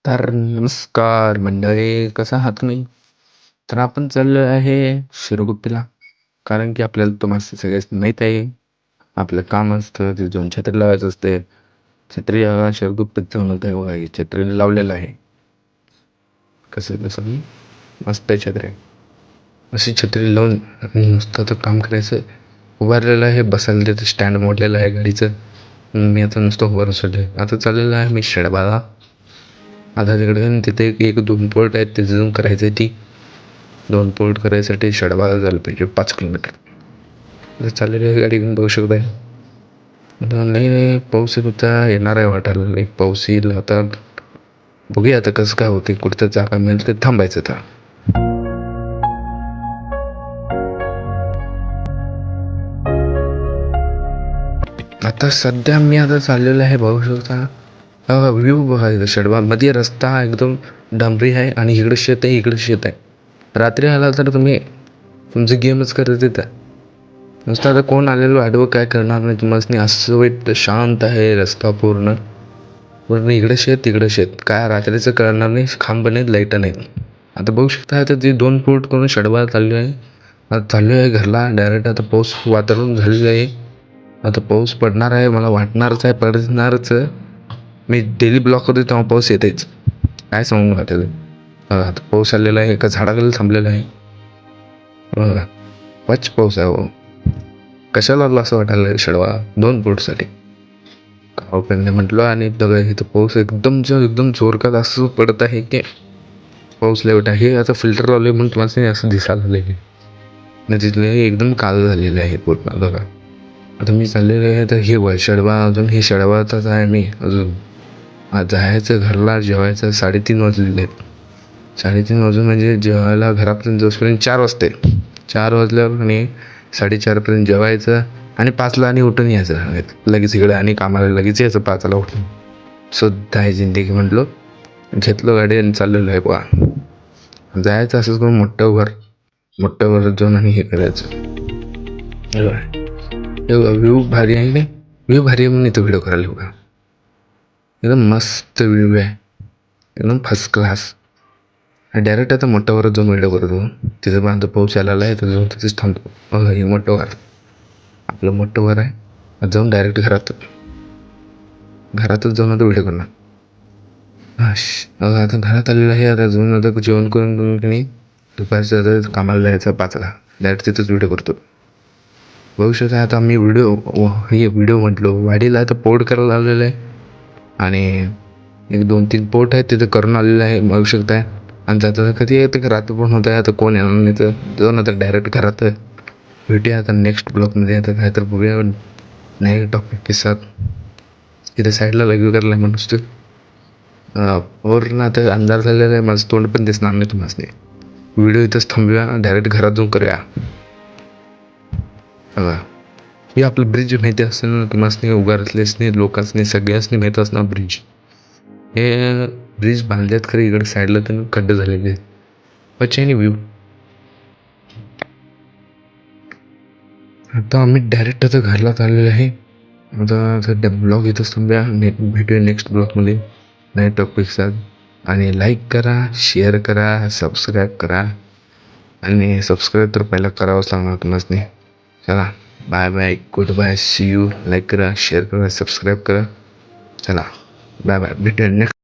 तर नमस्कार मंडळी, कसं आहात तुम्ही? तर आपण चाललो आहे शिरगुप्पीला. कारण की आपल्याला तुम्हाला सगळ्याच माहीत आहे, आपलं काम असतं ते जाऊन छत्री लावायचं असते. छत्री शिरगुप्पीत जाऊन होतं बघा, ही छत्री लावलेलं आहे. कसं कसं मस्त आहे छत्री. अशी छत्री लावून नुसतं तर काम करायचं. उभारलेलं आहे, बसायला तिथं स्टँड मोडलेलं आहे गाडीचं. मी आता नुसतं उभारून सोडले. आता चाललेलं आहे मी शेडबाला. आता तिकडे तिथे एक 2 पोर्ट आहेत, तिथे जाऊन करायचं आहे ती 2 पोर्ट करायसाठी शेडबाला झालं पाहिजे 5 किलोमीटर. आता चाललेली आहे गाडी घेऊन, बघू शकताय. आता नाही पाऊस होता, येणार आहे वाटायला. एक पाऊस येईल आता. बघूया आता कसं काय होते. कुठं जागा मिळेल ते थांबायचं आता. आता सध्या मी आता चाललेलं आहे, बघू शकता व्ह्यू बघा. इथं शेडबा मध्ये रस्ता एकदम डांबरी आहे आणि इकडं शेत आहे, इकडं शेत आहे. रात्री आला तर तुम्ही तुमचं गेमच करत येतं. नुसतं आता कोण आलेलं आडवं काय करणार नाही तुम्हाला. असं वाईट शांत आहे रस्ता पूर्ण. पूर्ण इकडं शेत तिकडं शेत, काय रात्रीचं कळणार नाही. खांब नाहीत, लाईट नाहीत. आता बघू शकता आता ती 2 फूट करून शेडबाला चालली आहे. आता चालू आहे घरला डायरेक्ट. आता पाऊस वातावरण झालेलं आहे. आता पाऊस पडणार आहे, मला वाटणारच आहे पडणारच. मी डेली ब्लॉक करतो तेव्हा पाऊस येतेच. काय सांगू आता. आता पाऊस आलेला आहे, एका झाडाखाली थांबलेला आहे. बघा पच पाऊस आहे. हो कशाला आला असं वाटायला शेडवा 2 फूटसाठी. गावकडे म्हटलं आणि बघा इथं पाऊस एकदम जोरदार असं पडत आहे की पाऊस लय आहे. आता फिल्टर लावले म्हणून तुम्हाला असं दिसायला लागले ना. तिथले एकदम काळं झालेले आहे पूर्ण बघा. आता मी चाललेलं आहे तर हे वय शेडवा, अजून हे शेडवातच आहे मी अजून. जायचं घरला, जेवायचं. 3:30 वाजलेले आहेत. 3:30 वाजून म्हणजे जेवायला घरापर्यंत जोपर्यंत 4 वाजते. 4 वाजल्यावर आणि 4:30पर्यंत जेवायचं आणि 5ला आणि उठून यायचं लगेच इकडे आणि कामाला लगेच यायचं 5ला उठून. सुद्धा आहे जिंदगी म्हटलं. घेतलं गाडी आणि चाललेलं आहे बघा. जायचं असंच करून मोठं वर जाऊन आणि हे करायचं. व्ह्यू भारी आहे नाही. व्ह्यू भारी आहे म्हणून इथं व्हिडिओ करायला बघा. एकदम मस्त व्ह्यू आहे, एकदम फर्स्ट क्लास. डायरेक्ट आता मोठं वर जाऊन व्हिडिओ करतो. तिथं पण आता पाऊस यायला आहे तर जाऊन तिथेच थांबतो. बघा हे मोठं वर, आपलं मोठं वर आहे. जाऊन डायरेक्ट घरातच जाऊन आता व्हिडिओ करणार. आता घरात आलेलं आहे. आता जाऊन आता जेवण करून की नाही दुपारचं आता कामाला जायचं 5ला. डायरेक्ट तिथंच व्हिडिओ करतो. भविष्यात आता मी व्हिडिओ म्हटलो वाडीला आता पोर्ट करायला लावलेलं आहे. आणि एक 2-3 पोर्ट आहेत तिथं करून आलेलं आहे, बघू शकताय. आणि जाता कधी येतं घरात पण होत आहे. आता कोण येणार नाही तर जाऊन आता डायरेक्ट घरात भेटूया आता नेक्स्ट ब्लॉगमध्ये. आता काय तर बघूया नए टॉपिक के साथ. तिथे साईडला लग्न करायला म्हणूस तर पूर्ण आता अंधार झालेला आहे. माझं तोंड पण दिसणार नाही तुम्हाला. व्हिडिओ इथंच थांबूया, डायरेक्ट घरात जाऊन करूया. बघा हे आपलं ब्रिज माहिती असेल ना तुम्हाला, उगारतलेच लोकांनी सगळ्यासनी माहीत असणार ब्रिज. हे ब्रिज बांधल्यात खरं इकडे साईडला तर खड्डे झालेले आहेत. पचेनी व्ह्यू. आता आम्ही डायरेक्ट आता घरला चाललेलं आहे. आता ब्लॉग इथंच थांबूया. भेटूया नेक्स्ट ब्लॉगमध्ये नए टॉपिक साथ. आणि लाईक करा, शेअर करा, सबस्क्राईब करा. आणि सबस्क्राईब तर पहिला करावंच लागणार तुम्हाला. चला bye bye, goodbye, see you. Like करा, शेअर करा, सबस्क्राईब करा. चला बाय बाय, भेटूया नेक्स्ट.